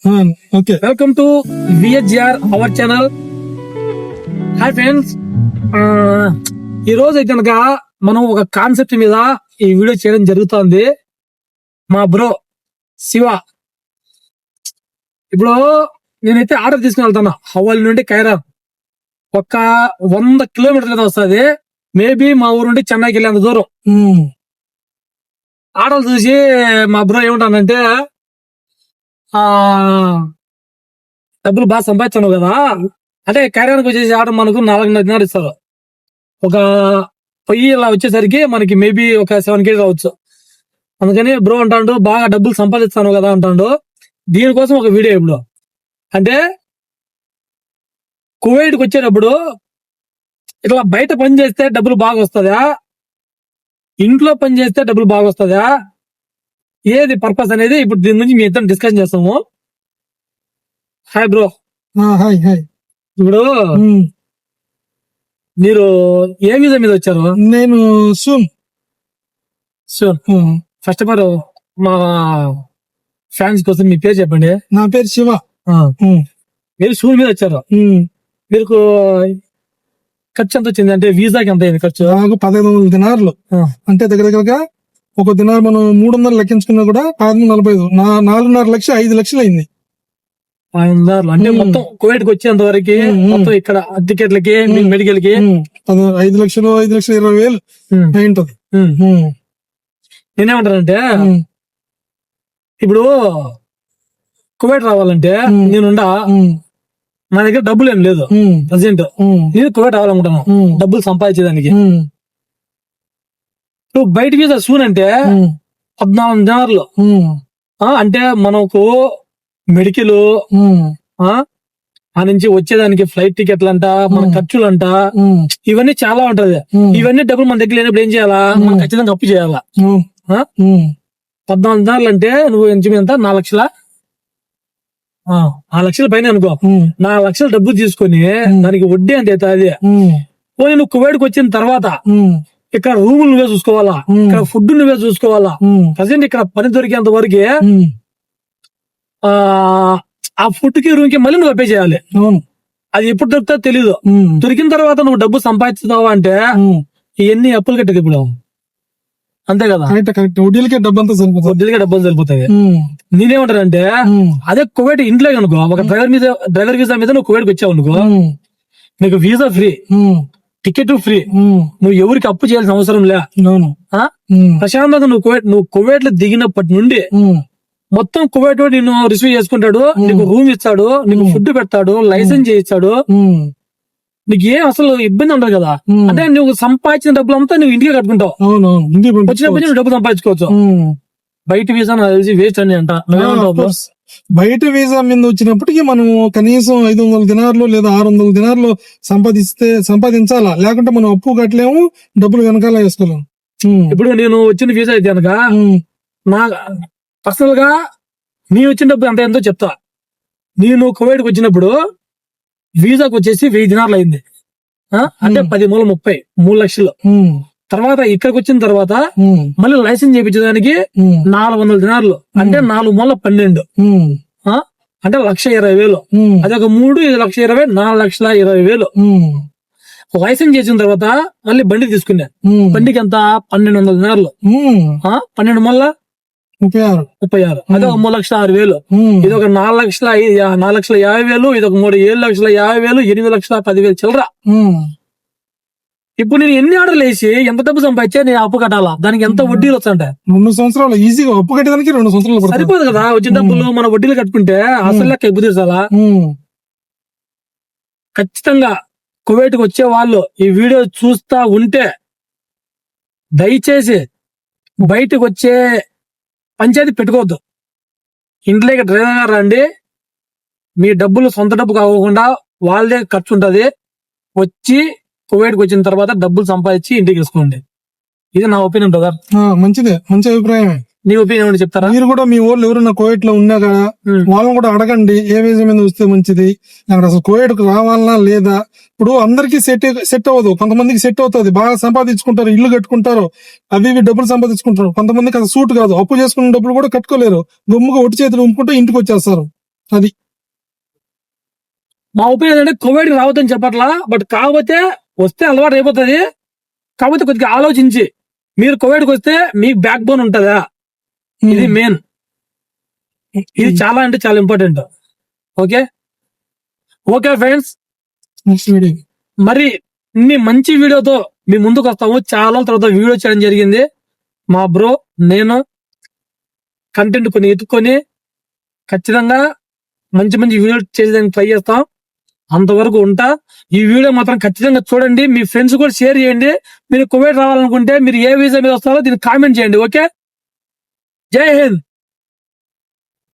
Okay, welcome to VHR our channel. Hi friends, ఈ రోజు అయితే కనుక మనం ఒక కాన్సెప్ట్ మీద ఈ వీడియో చేయడం జరుగుతుంది. మా బ్రో శివ, ఇప్పుడు నేనైతే ఆర్డర్ తీసుకుని వెళ్తాను హవాల్ నుండి కైరాన్. ఒక 100 కిలోమీటర్లు వస్తుంది. మేబీ మా ఊరు నుండి చెన్నైకి వెళ్ళేంత దూరం. ఆర్డర్ చూసి మా బ్రో ఏమంటానంటే, డబ్బులు బాగా సంపాదించాను కదా అంటే కైరానికి వచ్చేసి ఆర్డర్ మనకు 4.5 దినాలు ఇస్తారు. ఒక 1000 ఇలా వచ్చేసరికి మనకి మేబీ ఒక 7 కేజీ రావచ్చు. అందుకని బ్రో అంటాడు బాగా డబ్బులు సంపాదిస్తాను కదా అంటాడు. దీనికోసం ఒక వీడియో ఇప్పుడు అంటే కువైట్కి వచ్చేటప్పుడు ఇట్లా బయట పని చేస్తే డబ్బులు బాగా వస్తుందా, ఇంట్లో పని చేస్తే డబ్బులు బాగా వస్తుందా, ఏది పర్పస్ అనేది ఇప్పుడు దీని నుంచి మీ ఇద్దరు డిస్కషన్ చేస్తాము. Hi bro. Hi hi. ఇప్పుడు మీరు ఏ వీసా మీద వచ్చారు? నేను సూన్. ఫస్ట్ ఆఫ్ ఆల్ మా ఫ్యాన్స్ కోసం మీ పేరు చెప్పండి. నా పేరు శివ. మీరు సూన్ మీద వచ్చారు. మీకు ఖర్చు ఎంత వచ్చింది అంటే వీసాకి ఎంత అయింది ఖర్చు? నాకు 1500 దినార్లు. అంటే దగ్గరగా ఒక దినార్ మనం 300 లెక్కించుకున్నా కూడా 1545 4.5 లక్షలు 5 లక్షలు అయింది. 500 అంటే మొత్తం కువైట్ కి వచ్చేంత వరకు మొత్తం ఇక్కడ టికెట్లకి మెడికల్ కి 5 లక్షలు 5,20,000 అయింటది. నేనేమంటానంటే ఇప్పుడు కువైట్ రావాలంటే నేనుండా నా దగ్గర డబ్బులు ఏం లేదు ప్రజెంట్. నేను కువైట్ రావాలనుకుంటాను డబ్బులు సంపాదించేదానికి. నువ్వు బయట వీసా సూన్ అంటే 14 దినార్లు. అంటే మనకు మెడికల్ ఆ నుంచి వచ్చేదానికి ఫ్లైట్ టికెట్లు అంట, మన ఖర్చులంట, ఇవన్నీ చాలా ఉంటది. ఇవన్నీ డబ్బులు మన దగ్గర లేనప్పుడు ఏం చేయాలా? మనం ఖచ్చితంగా అప్పు చేయాలా. 14 దినార్లు అంటే నువ్వు ఎంత 4 లక్షల 4 లక్షల పైన అనుకో. 4 లక్షల డబ్బు తీసుకొని దానికి వడ్డీ అంత అవుతుంది. పోనీ నువ్వు కువైట్కి వచ్చిన తర్వాత ఇక్కడ రూములు నువ్వే చూసుకోవాలా, ఇక్కడ ఫుడ్ నువ్వే చూసుకోవాలా. ప్రజెంట్ ఇక్కడ పని దొరికేంత వరకు ఆ ఫుడ్ కి రూమ్ కి మళ్ళీ నువ్వు పే చేయాలి. అది ఎప్పుడు దొరుకుతుందో తెలీదు. దొరికిన తర్వాత నువ్వు డబ్బు సంపాదిస్తావా అంటే ఇవన్నీ అప్పులు కట్టేది ఇప్పుడు. అంతే కదా, వడ్డీలకే డబ్బు అంతా సరిపోతుంది. వడ్డీలకే డబ్బులు సరిపోతాయి. నేనేమంటానంటే అదే కువైట్ ఇంట్లో అనుకో, ఒక డ్రైవర్ వీసా మీద నువ్వు కువైట్కి వచ్చావు అనుకో, నీకు వీసా ఫ్రీ, టికెట్ ఫ్రీ, నువ్వు ఎవరికి అప్పు చేయాల్సిన అవసరం లే. ప్రశాంతంగా నువ్వు కువైట్ లో దిగినప్పటి నుండి మొత్తం కువైట్ నిన్ను రిసీవ్ చేసుకుంటాడు, నీకు రూమ్ ఇస్తాడు, నీకు ఫుడ్ పెడతాడు, లైసెన్స్ చేయిస్తాడు. నీకు ఏం అసలు ఇబ్బంది ఉండదు కదా. అంటే నువ్వు సంపాదించిన డబ్బులు అంతా నువ్వు ఇంటికి కట్టుకుంటావు. వచ్చినప్పుడు నువ్వు డబ్బు సంపాదించుకోవచ్చు. బయట వీసా నాకు తెలిసి వేస్ట్ అని అంట. బయట వీసా మీద వచ్చినప్పటికీ మనం కనీసం 500 దినార్లు లేదా 600 దినార్లు సంపాదించాలా, లేకుంటే మనం అప్పు కట్టలేము, డబ్బులు వెనకాల వేసుకోలేము. ఇప్పుడు నేను వచ్చిన వీసా అయితే కనుక నా పర్సనల్ గా నేను వచ్చిన డబ్బు అంత ఎంతో చెప్తా. నేను కువైట్కి వచ్చినప్పుడు వీసాకు వచ్చేసి 1000 దినార్లు అయింది. అంటే 10 మూల 30 3 లక్షలు. తర్వాత ఇక్కడికి వచ్చిన తర్వాత మళ్ళీ లైసెన్స్ చేయించడానికి 400 దినార్లు అంటే 4 మూల 12 అంటే 1,20,000. అదొక 3 1,20,000 4,20,000. లైసెన్స్ చేసిన తర్వాత మళ్ళీ బండి తీసుకున్నా. బండికి ఎంత 1,200 దినార్లు. 12 మళ్ళ 36 అదే 3,06,000. ఇది ఒక 4,50,000, ఇది ఒక 7,50,000, 8,10,000 చిల్లర. ఇప్పుడు నేను ఎన్ని ఆర్డర్లు వేసి ఎంత డబ్బు సంపాదించా నేను అప్పు కట్టాలా? దానికి ఎంత వడ్డీలు వస్తాయంటే 2 సంవత్సరాలు ఈజీగా అప్పు కట్టడానికి 2 సంవత్సరాలు సరిపోదు కదా. వచ్చిన డబ్బులు మన వడ్డీలు కట్టుకుంటే అసలు లెక్క ఎప్పు తీర్చాలా? ఖచ్చితంగా కువైట్కి వచ్చే వాళ్ళు ఈ వీడియో చూస్తా ఉంటే దయచేసి బయటకు వచ్చే పంచాయతీ పెట్టుకోవద్దు. ఇంట్లోకి డ్రైవర్ గారు రండి, మీ డబ్బులు సొంత డబ్బు కాకుండా వాళ్ళదే ఖర్చు ఉంటది. వచ్చి కువైట్కి వచ్చిన తర్వాత డబ్బులు సంపాదించి ఇంటికి తీసుకోండి. ఇది నా ఒపీనియన్ బ్రదర్. మంచిదే, మంచి అభిప్రాయమే. నీ ఒపీనియన్ ఏమైనా చెప్తారా? మీరు కూడా మీ వాళ్ళు ఎవరైనా కువైట్ లో ఉన్నా కదా వాళ్ళని కూడా అడగండి ఏ వీసా మీద వస్తే మంచిది, అక్కడ అసలు కువైట్ కు రావాలన్నా లేదా. ఇప్పుడు అందరికి సెట్ అవ్వదు, కొంతమందికి సెట్ అవుతుంది, బాగా సంపాదించుకుంటారు, ఇల్లు కట్టుకుంటారు, అవి డబ్బులు సంపాదించుకుంటారు. కొంతమందికి అది సూట్ కాదు, అప్పు చేసుకున్న డబ్బులు కూడా కట్టుకోలేరు, గమ్ముగా ఒట్టి చేతులు ఉంపుకుంటే ఇంటికి వచ్చేస్తారు. అది మా ఒపీనియన్ అంటే కోవిడ్ రావద్దని చెప్పట్లా, బట్ కాకపోతే వస్తే అలవాటు అయిపోతుంది. కాకపోతే కొద్దిగా ఆలోచించి మీరు కోవిడ్కి వస్తే మీకు బ్యాక్ బోన్ ఉంటుందా, ఇది మెయిన్. ఇది చాలా అంటే చాలా important. Okay okay friends, next video. మరి ఇన్ని మంచి వీడియోతో మీ ముందుకు వస్తాము. చాలా తర్వాత వీడియో చేయడం జరిగింది. మా బ్రో నేను కంటెంట్ కొన్ని ఎత్తుకొని ఖచ్చితంగా మంచి మంచి వీడియో చేసేదానికి ట్రై చేస్తాం. అంతవరకు ఉంటా. ఈ వీడియో మాత్రం ఖచ్చితంగా చూడండి, మీ ఫ్రెండ్స్ కూడా షేర్ చేయండి. మీరు కువైట్ రావాలనుకుంటే మీరు ఏ వీసా మీద వస్తారో దీన్ని కామెంట్ చేయండి. ఓకే, జై హింద్.